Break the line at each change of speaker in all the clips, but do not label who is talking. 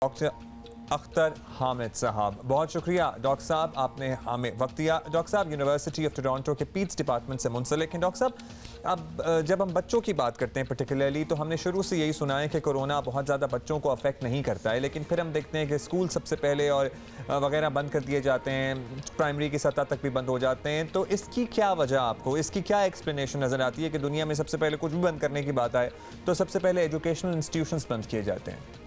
Doctor Akhtar Hamid صاحب، بہت شکریہ ڈاکٹر صاحب، آپ نے ہمیں وقت دیا۔ ڈاکٹر صاحب یونیورسٹی آف ٹورانٹو کے پیٹس ڈپارٹمنٹ سے منسلک ہیں۔ ڈاکٹر صاحب، اب جب ہم بچوں کی بات کرتے ہیں پرٹیکولرلی، تو ہم نے شروع سے یہی سنا ہے کہ کورونا بہت زیادہ بچوں کو افیکٹ نہیں کرتا ہے، لیکن پھر ہم دیکھتے ہیں کہ اسکول سب سے پہلے اور وغیرہ بند کر دیے جاتے ہیں، پرائمری کی سطح تک بھی بند ہو جاتے ہیں۔ تو اس کی کیا وجہ آپ کو، اس کی کیا ایکسپلینیشن نظر آتی ہے کہ دنیا میں سب سے پہلے کچھ بھی بند کرنے کی بات آئے تو سب سے پہلے ایجوکیشنل انسٹیٹیوشنز بند کیے جاتے ہیں؟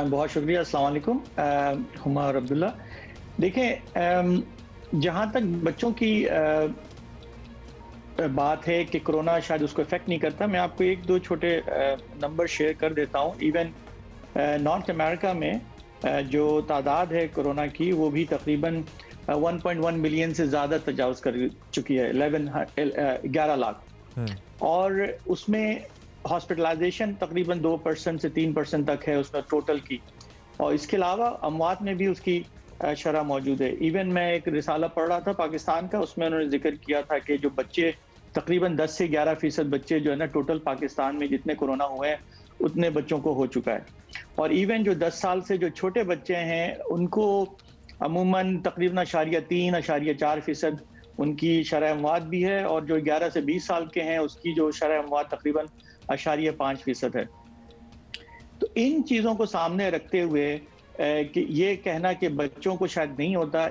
بہت شکریہ، السلام علیکم ہما اور عبداللہ۔ دیکھیں، جہاں تک بچوں کی بات ہے کہ کرونا شاید اس کو افیکٹ نہیں کرتا، میں آپ کو ایک دو چھوٹے نمبر شیئر کر دیتا ہوں۔ ایون نارتھ امریکہ میں جو تعداد ہے کرونا کی، وہ بھی تقریباً 1.1 ملین سے زیادہ تجاوز کر چکی ہے، 11 لاکھ، اور اس میں ہاسپٹلائزیشن تقریباً 2% سے 3% تک ہے اس میں ٹوٹل کی، اور اس کے علاوہ اموات میں بھی اس کی شرح موجود ہے۔ ایون میں ایک رسالہ پڑھ رہا تھا پاکستان کا، اس میں انہوں نے ذکر کیا تھا کہ جو بچے تقریباً 10 سے 11% بچے جو ہے نا ٹوٹل پاکستان میں جتنے کورونا ہوئے ہیں اتنے بچوں کو ہو چکا ہے، اور ایون جو 10 سال سے جو چھوٹے بچے ہیں ان کو عموماً تقریباً 0.3-0.4% ان کی شرح اموات بھی ہے، اور جو 11 سے 20 سال کے ہیں اس کی جو شرح اموات تقریباً 0.5% ہے۔ تو ان چیزوں کو سامنے رکھتے ہوئے کہ یہ کہنا کہ بچوں کو شاید نہیں ہوتا،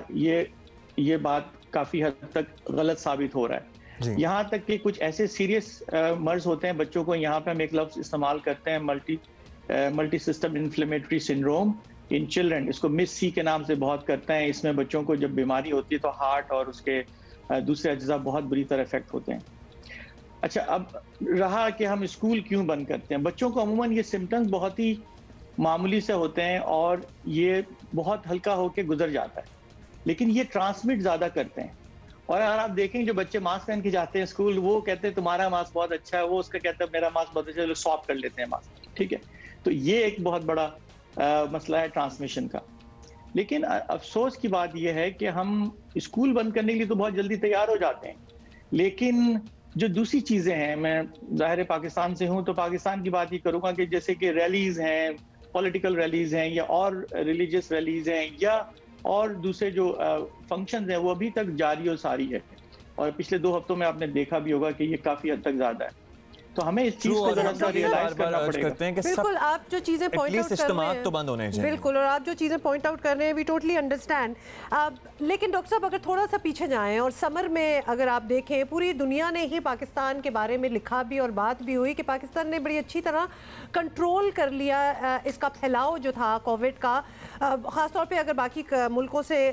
یہ بات کافی حد تک غلط ثابت ہو رہا ہے۔ یہاں تک کہ کچھ ایسے سیریس مرض ہوتے ہیں بچوں کو، یہاں پہ ہم ایک لفظ استعمال کرتے ہیں multi system inflammatory syndrome in children, اس کو مس سی کے نام سے بہت کرتے ہیں۔ اس میں بچوں کو جب بیماری ہوتی ہے تو ہارٹ اور اس کے دوسرے اجزاء بہت بری طرح افیکٹ ہوتے ہیں۔ اچھا، اب رہا کہ ہم اسکول کیوں بند کرتے ہیں۔ بچوں کو عموماً یہ سمٹمز بہت ہی معمولی سے ہوتے ہیں اور یہ بہت ہلکا ہو کے گزر جاتا ہے، لیکن یہ ٹرانسمٹ زیادہ کرتے ہیں۔ اور اگر آپ دیکھیں جو بچے ماسک پہن کے جاتے ہیں اسکول، وہ کہتے ہیں تمہارا ماسک بہت اچھا ہے، وہ اس کا کہتا ہے میرا ماسک بہت اچھا ہے، سواپ کر لیتے ہیں ماسک، ٹھیک ہے۔ تو یہ ایک بہت بڑا مسئلہ ہے ٹرانسمیشن کا۔ لیکن افسوس کی بات یہ ہے کہ ہم اسکول بند کرنے کے لیے تو بہت جلدی تیار ہو جاتے ہیں، لیکن جو دوسری چیزیں ہیں، میں ظاہر پاکستان سے ہوں تو پاکستان کی بات یہ کروں گا کہ جیسے کہ ریلیز ہیں، پولیٹیکل ریلیز ہیں، یا اور ریلیجیس ریلیز ہیں، یا اور دوسرے جو فنکشنز ہیں، وہ ابھی تک جاری و ساری ہے، اور پچھلے 2 ہفتوں میں آپ نے دیکھا بھی ہوگا کہ یہ کافی حد تک زیادہ ہے۔ تو ہمیں اس چیز کو ذرا سا ریئلائز کرنا پڑے گا۔
بالکل، آپ جو چیزیں پوائنٹ آؤٹ کر رہے ہیں
تو بند ہونے چاہیے،
بالکل، اور آپ جو چیزیں پوائنٹ آؤٹ کر رہے ہیں وی ٹوٹلی انڈرسٹینڈ۔ لیکن ڈاکٹر صاحب اگر تھوڑا سا پیچھے جائیں، اور سمر میں اگر آپ دیکھیں پوری دنیا نے ہی پاکستان کے بارے میں لکھا بھی اور بات بھی ہوئی کہ پاکستان نے بڑی اچھی طرح کنٹرول کر لیا اس کا پھیلاؤ جو تھا کووڈ کا، خاص طور پہ اگر باقی ملکوں سے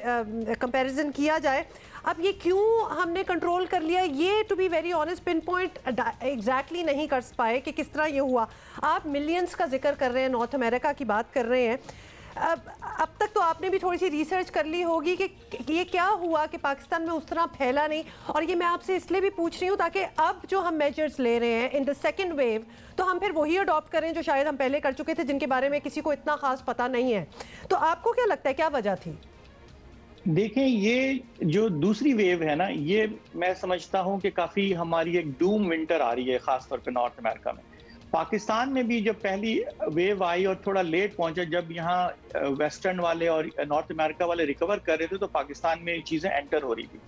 کمپیریزن کیا جائے۔ اب یہ کیوں ہم نے کنٹرول کر لیا، یہ to be very honest pinpoint exactly نہیں کر پائے کہ کس طرح یہ ہوا۔ آپ ملینز کا ذکر کر رہے ہیں، نارتھ امریکہ کی بات کر رہے ہیں، اب تک تو آپ نے بھی تھوڑی سی ریسرچ کر لی ہوگی کہ یہ کیا ہوا کہ پاکستان میں اس طرح پھیلا نہیں۔ اور یہ میں آپ سے اس لیے بھی پوچھ رہی ہوں تاکہ اب جو ہم میجرز لے رہے ہیں ان دا سیکنڈ ویو، تو ہم پھر وہی اڈاپٹ کریں جو شاید ہم پہلے کر چکے تھے، جن کے بارے میں کسی کو اتنا خاص پتہ نہیں ہے۔ تو آپ کو کیا لگتا ہے کیا وجہ تھی؟
دیکھیں، یہ جو دوسری ویو ہے نا، یہ میں سمجھتا ہوں کہ کافی ہماری ایک ڈوم ونٹر آ رہی ہے، خاص طور پہ نارتھ امریکہ میں۔ پاکستان میں بھی جب پہلی ویو آئی اور تھوڑا لیٹ پہنچا، جب یہاں ویسٹرن والے اور نارتھ امریکہ والے ریکور کر رہے تھے تو پاکستان میں چیزیں انٹر ہو رہی تھی۔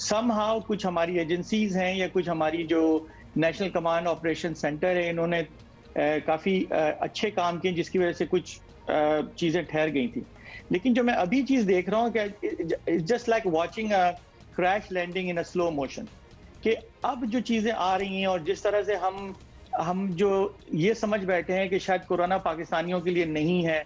سم ہاؤ کچھ ہماری ایجنسیز ہیں یا کچھ ہماری جو نیشنل کمانڈ آپریشن سینٹر ہے، انہوں نے کافی اچھے کام کیے جس کی وجہ سے کچھ چیزیں ٹھہر گئی تھیں۔ لیکن جو میں ابھی چیز دیکھ رہا ہوں کہ just like watching crash landing in slow motion, کہ اب جو چیزیں آ رہی ہیں اور جس طرح سے ہم جو یہ سمجھ بیٹھے ہیں کہ شاید کورونا پاکستانیوں کے لیے نہیں ہے،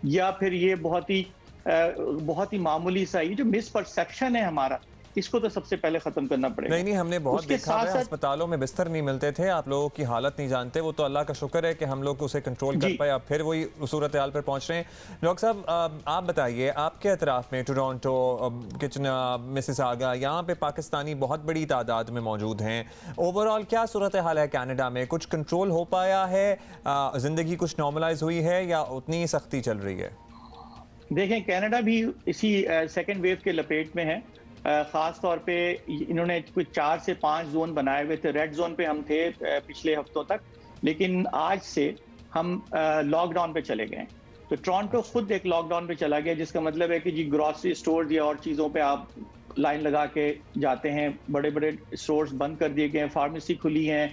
یا پھر یہ بہت ہی معمولی سا، یہ جو مس پرسیپشن ہے ہمارا، اس کو تو سب سے پہلے ختم کرنا پڑے گا۔
نہیں، ہم نے بہت دیکھا ہے، ہسپتالوں میں بستر نہیں ملتے تھے، آپ لوگوں کی حالت نہیں جانتے، وہ تو اللہ کا شکر ہے کہ ہم لوگ اسے کنٹرول کر پائے، اب پھر وہی صورتحال پر پہنچ رہے ہیں۔ ڈاکٹر صاحب آپ بتائیے، آپ کے اطراف میں ٹورانٹو، کچنا، مسیساگا، یہاں پہ پاکستانی بہت بڑی تعداد میں موجود ہیں، اوورآل کیا صورتحال ہے کینیڈا میں؟ کچھ کنٹرول ہو پایا ہے، زندگی کچھ نارملائز ہوئی ہے، یا اتنی ہی سختی چل رہی ہے؟
دیکھیں، کینیڈا بھی اسی سیکنڈ ویو کے لپیٹ میں ہے۔ خاص طور پہ انہوں نے کچھ 4 سے 5 زون بنائے ہوئے تھے، ریڈ زون پہ ہم تھے پچھلے ہفتوں تک، لیکن آج سے ہم لاک ڈاؤن پہ چلے گئے. تو ٹورانٹو خود ایک لاک ڈاؤن پہ چلا گیا، جس کا مطلب ہے کہ جی گروسری اسٹور یا اور چیزوں پہ آپ لائن لگا کے جاتے ہیں، بڑے بڑے اسٹورز بند کر دیے گئے ہیں، فارمیسی کھلی ہیں،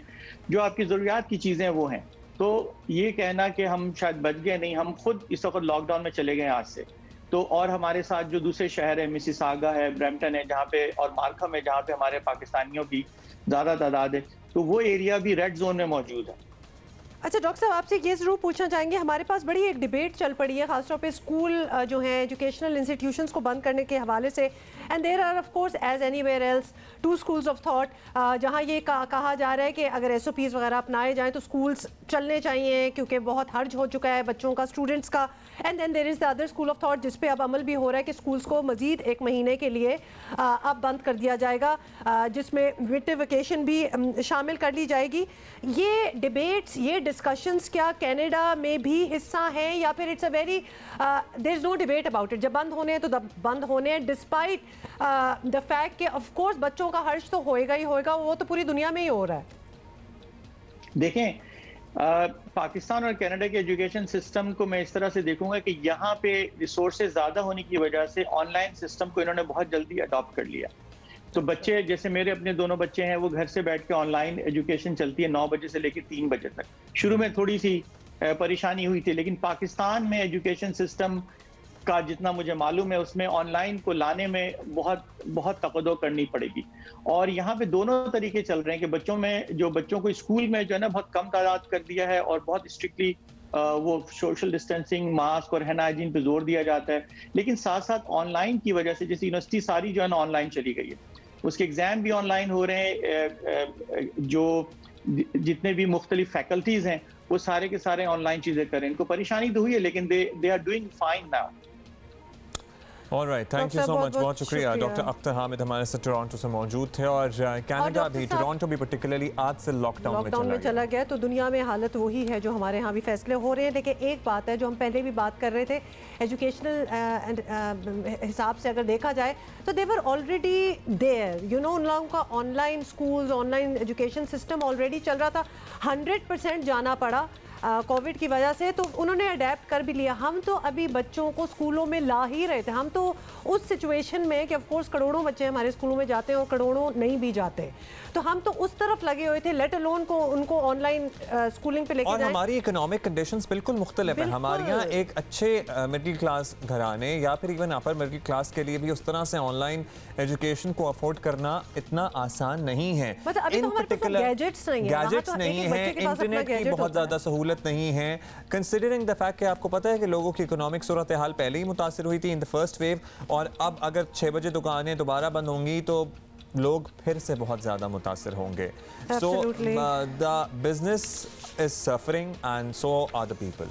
جو آپ کی ضروریات کی چیزیں وہ ہیں. تو یہ کہنا کہ ہم شاید بچ گئے، نہیں، ہم خود اس وقت لاک ڈاؤن میں چلے گئے آج سے. تو اور ہمارے ساتھ جو دوسرے شہر ہیں، مسیساگا ہے، برمپٹن ہے جہاں پہ، اور مارکھم ہے جہاں پہ ہمارے پاکستانیوں کی زیادہ تعداد ہے، تو وہ ایریا بھی ریڈ زون میں موجود ہے.
اچھا ڈاکٹر صاحب، آپ سے یہ ضرور پوچھنا چاہیں گے، ہمارے پاس بڑی ایک ڈیبیٹ چل پڑی ہے خاص طور پہ اسکول جو ہیں ایجوکیشنل انسٹیٹیوشنس کو بند کرنے کے حوالے سے، and there are of course as anywhere else two schools of thought, جہاں یہ کہا جا رہا ہے کہ اگر ایس او پیز وغیرہ اپنائے جائیں تو اسکولس چلنے چاہیے کیونکہ بہت حرج ہو چکا ہے بچوں کا، اسٹوڈنٹس کا. And then there is the other school of thought جس پہ اب عمل بھی ہو رہا ہے کہ اسکولس کو مزید 1 مہینے کے لیے اب بند کر دیا جائے گا، جس میں ونٹر ویکیشن بھی شامل کر لی جائے گی. یہ ڈیبیٹس، یہ ڈسکشنز کیا کینیڈا میں بھی حصہ ہیں، یا پھر it's a very there is no debate about it? جب بند ہونے ہیں تو بند ہونے ہیں، ڈسپائٹ دا فیکٹ کہ آف کورس بچوں کا حرج تو ہوئے گا ہی ہوئے گا، وہ تو پوری دنیا میں ہی ہو رہا ہے.
دیکھیں، پاکستان اور کینیڈا کے ایجوکیشن سسٹم کو میں اس طرح سے دیکھوں گا کہ یہاں پہ ریسورسز زیادہ ہونے کی وجہ سے آن لائن سسٹم کو انہوں نے بہت جلدی اڈاپٹ کر لیا. تو بچے، جیسے میرے اپنے 2 بچے ہیں، وہ گھر سے بیٹھ کے آن لائن ایجوکیشن چلتی ہے 9 بجے سے لے کے 3 بجے تک. شروع میں تھوڑی سی پریشانی ہوئی تھی، لیکن پاکستان میں ایجوکیشن سسٹم کا جتنا مجھے معلوم ہے اس میں آن لائن کو لانے میں بہت تقدو کرنی پڑے گی. اور یہاں پہ دونوں طریقے چل رہے ہیں کہ بچوں کو اسکول میں جو ہے نا بہت کم تعداد کر دیا ہے اور بہت اسٹرکٹلی وہ سوشل ڈسٹینسنگ، ماسک اور ہینڈ ہائجین پہ زور دیا جاتا ہے. لیکن ساتھ ساتھ آن لائن کی وجہ سے، جیسے یونیورسٹی ساری جو ہے نا آن لائن چلی گئی ہے، اس کے ایگزام بھی آن لائن ہو رہے ہیں، جو جتنے بھی مختلف فیکلٹیز ہیں وہ سارے کے سارے آن لائن چیزیں کریں. ان کو پریشانی تو ہوئی ہے لیکن they are doing fine now.
Alright, thank you so much. بہت شکریہ. ڈاکٹر اختر حامد ہمارے ساتھ ٹورانٹو سے موجود تھے، اور کینیڈا بھی، ٹورانٹو بھی پرٹیکولرلی آج سے لاک ڈاؤن میں
چلا گیا. تو دنیا میں حالت وہی ہے جو ہمارے ہاں بھی فیصلے ہو رہے ہیں. لیکن ایک بات ہے جو ہم پہلے بھی بات کر رہے تھے، ایجوکیشنل حساب سے اگر دیکھا جائے تو they were already there, you know, ان لوگوں کا online schools, online education system already چل رہا تھا. 100% جانا پڑا کووڈ کی وجہ سے، تو انہوں نے اڈیپٹ کر بھی لیا. ہم تو ابھی بچوں کو اسکولوں میں لا ہی رہے تھے. ہم تو اس سچویشن میں کہ آف کورس کروڑوں بچے ہمارے اسکولوں میں جاتے ہیں اور کروڑوں نہیں بھی جاتے، تو ہم تو اس طرف لگے ہوئے تھے، لیٹ الون کو ان کو آن لائن اسکولنگ پہ لے کے جائیں.
اور ہماری اکنامک کنڈیشنز بالکل مختلف ہیں. ہمارے یہاں ایک اچھے مڈل کلاس گھرانے یا پھر ایون اپر مڈل کلاس کے لیے بھی اس طرح سے آن لائن ایجوکیشن کو افورڈ کرنا اتنا آسان نہیں ہے.
ان پرٹیکولر گیجٹس
نہیں ہیں، انٹرنیٹ کی بہت زیادہ سہولت نہیں ہے. کنسیڈرنگ دا فیکٹ کہ آپ کو پتہ ہے کہ لوگوں کی اکنامک صورتحال پہلے ہی متاثر ہوئی تھی ان دا فرسٹ ویو، اور اب اگر 6 بجے دکانیں دوبارہ بند ہوں گی تو لوگ پھر سے بہت زیادہ متاثر ہوں گے. So the business is suffering and so are the people.